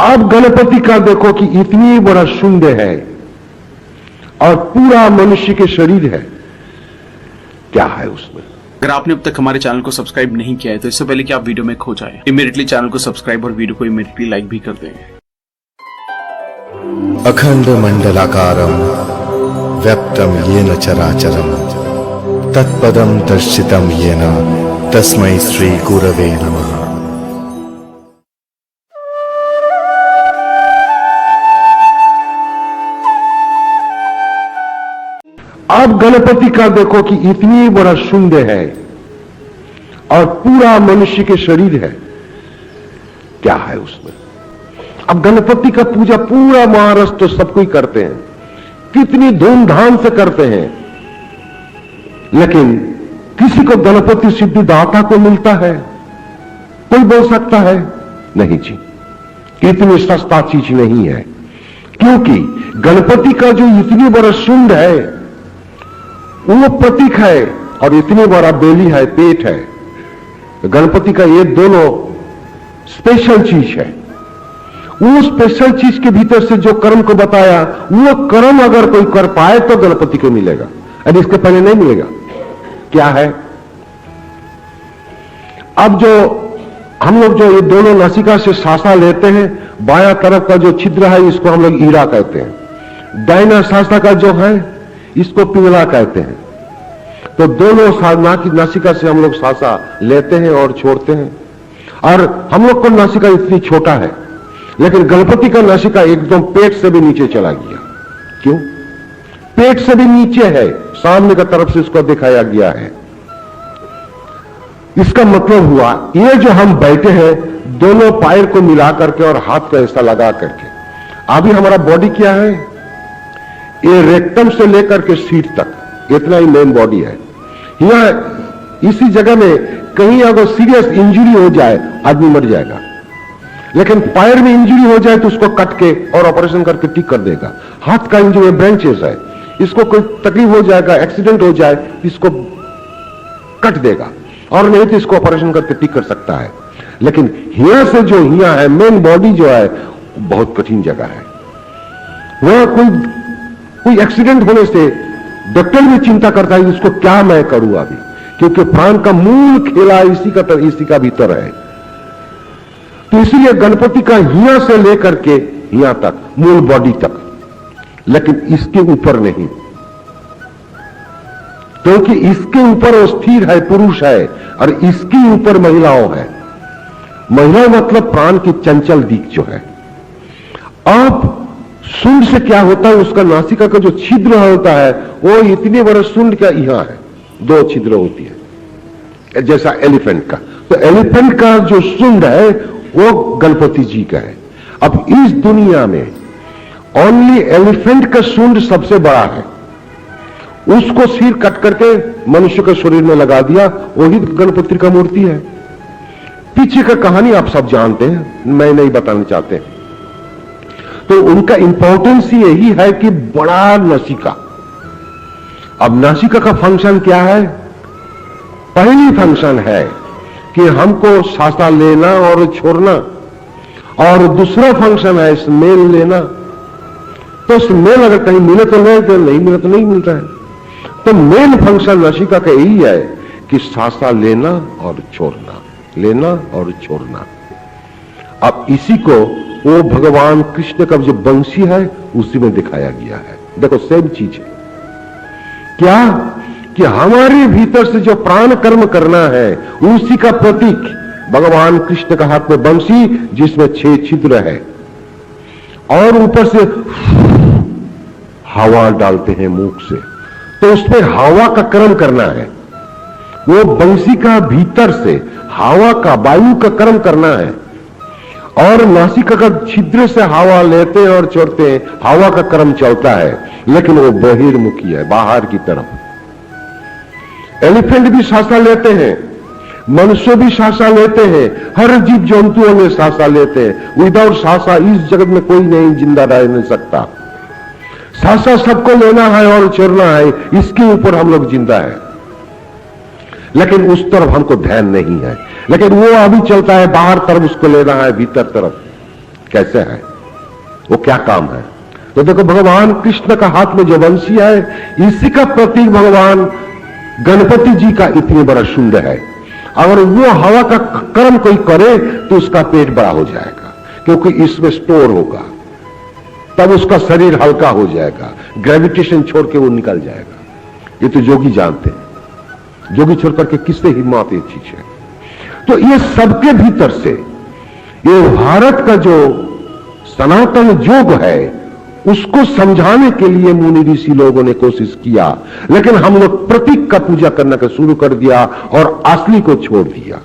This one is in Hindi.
अब गणपति का देखो कि इतनी बड़ा शुंड है और पूरा मनुष्य के शरीर है, क्या है उसमें। अगर आपने अब तक हमारे चैनल को सब्सक्राइब नहीं किया है तो इससे पहले कि आप वीडियो में खो जाए, इमीडिएटली चैनल को सब्सक्राइब और वीडियो को इमीडिएटली लाइक भी कर दें। अखंड मंडलाकारं व्याप्तं येन चराचरं तत्पदं दर्शितं येन तस्मै श्री गुरवे नमः। अब गणपति का देखो कि इतनी बड़ा शुंड है और पूरा मनुष्य के शरीर है, क्या है उसमें। अब गणपति का पूजा पूरा महाराष्ट्र तो सब कोई करते हैं, कितनी धूमधाम से करते हैं, लेकिन किसी को गणपति सिद्धिदाता को मिलता है, कोई बोल सकता है नहीं जी, इतनी सस्ता चीज नहीं है। क्योंकि गणपति का जो इतनी बड़ा शुंड है वो प्रतीक है और इतनी बड़ा बेली है, पेट है। गणपति का ये दोनों स्पेशल चीज है। वो स्पेशल चीज के भीतर से जो कर्म को बताया, वो कर्म अगर कोई कर पाए तो गणपति को मिलेगा, और इसके पहले नहीं मिलेगा। क्या है? अब जो हम लोग जो ये दोनों नासिका से सांसा लेते हैं, बायां तरफ का जो छिद्र है इसको हम लोग ईरा कहते हैं, दाहिना सांसा का जो है इसको पिंगला कहते हैं। तो दोनों नासिका से हम लोग सांसा लेते हैं और छोड़ते हैं। और हम लोग को नासिका इतनी छोटा है, लेकिन गणपति का नासिका एकदम पेट से भी नीचे चला गया। क्यों? पेट से भी नीचे है, सामने का तरफ से इसको दिखाया गया है। इसका मतलब हुआ ये जो हम बैठे हैं दोनों पैर को मिला करके और हाथ को ऐसा लगा करके, अभी हमारा बॉडी क्या है, ये रेक्टम से लेकर के सीट तक इतना ही मेन बॉडी है। यहां इसी जगह में कहीं अगर सीरियस इंजरी हो जाए आदमी मर जाएगा, लेकिन पैर में इंजरी हो जाए तो उसको कट के और ऑपरेशन करके ठीक कर देगा। हाथ का इंजरी ब्रांचेस है, इसको कोई तकलीफ हो जाएगा, एक्सीडेंट हो जाए इसको कट देगा, और नहीं तो इसको ऑपरेशन करके ठीक कर सकता है। लेकिन हिया से जो हिया है मेन बॉडी जो है बहुत कठिन जगह है। वहां कोई एक्सीडेंट होने से डॉक्टर भी चिंता करता है इसको क्या मैं करूं अभी, क्योंकि प्राण का मूल खेला इसी का भीतर है। तो इसलिए गणपति का हिया से लेकर के हिया तक मूल बॉडी तक, लेकिन इसके ऊपर नहीं, क्योंकि इसके ऊपर वो स्थिर है, पुरुष है, और इसके ऊपर महिलाओं है। महिला मतलब प्राण की चंचल दिक जो है। अब शुंड से क्या होता है, उसका नासिका का जो छिद्र होता है वो इतने बड़े शुंड का यहां है, दो छिद्र होती है जैसा एलिफेंट का। तो एलिफेंट का जो शुंड है वो गणपति जी का है। अब इस दुनिया में ओनली एलिफेंट का शुंड सबसे बड़ा है, उसको सिर कट करके मनुष्य के शरीर में लगा दिया, वही गणपति का मूर्ति है। पीछे का कहानी आप सब जानते हैं, मैं नहीं बताना चाहते। तो उनका इंपॉर्टेंस यही है कि बड़ा नासिका। अब नासिका का फंक्शन क्या है? पहली फंक्शन है कि हमको सांसा लेना और छोड़ना, और दूसरा फंक्शन है स्मेल लेना। तो स्मेल अगर कहीं मिले तो ले, तो नहीं मिले तो नहीं मिलता है। तो मेन फंक्शन नासिका का यही है कि सांसा लेना और छोड़ना, लेना और छोड़ना। अब इसी को वो भगवान कृष्ण का जो बंसी है उसी में दिखाया गया है। देखो सेम चीज है क्या, कि हमारे भीतर से जो प्राण कर्म करना है उसी का प्रतीक भगवान कृष्ण का हाथ में बंसी, जिसमें 6 छिद्र है, और ऊपर से हवा डालते हैं मुख से, तो उसमें हवा का कर्म करना है। वो बंसी का भीतर से हवा का, वायु का कर्म करना है, और नासिका का छिद्र से हवा लेते हैं और छोड़ते हैं, हवा का कर्म चलता है, लेकिन वो बहिर्मुखी है, बाहर की तरफ। एलिफेंट भी सांसा लेते हैं, मनुष्य भी सांसा लेते हैं, हर जीव जंतुओं में सांसा लेते हैं। विदाउट सांसा इस जगत में कोई नहीं जिंदा रह नहीं सकता। सांसा सबको लेना है और छोड़ना है, इसके ऊपर हम लोग जिंदा है, लेकिन उस तरफ हमको ध्यान नहीं है। लेकिन वो अभी चलता है बाहर तरफ, उसको लेना है भीतर तरफ। कैसे है, वो क्या काम है। तो देखो भगवान कृष्ण का हाथ में जो बंसी है, इसी का प्रतीक भगवान गणपति जी का इतने बड़ा शुंड है। अगर वो हवा का कर्म कोई करे तो उसका पेट बड़ा हो जाएगा, क्योंकि इसमें स्टोर होगा, तब उसका शरीर हल्का हो जाएगा, ग्रेविटेशन छोड़ के वो निकल जाएगा। ये तो योगी जानते हैं, योगी छोड़ करके किससे हिम्मत ये चीज है। तो ये सबके भीतर से ये भारत का जो सनातन योग है उसको समझाने के लिए मुनि ऋषि लोगों ने कोशिश किया, लेकिन हम लोग प्रतीक का पूजा करना का शुरू कर दिया और असली को छोड़ दिया।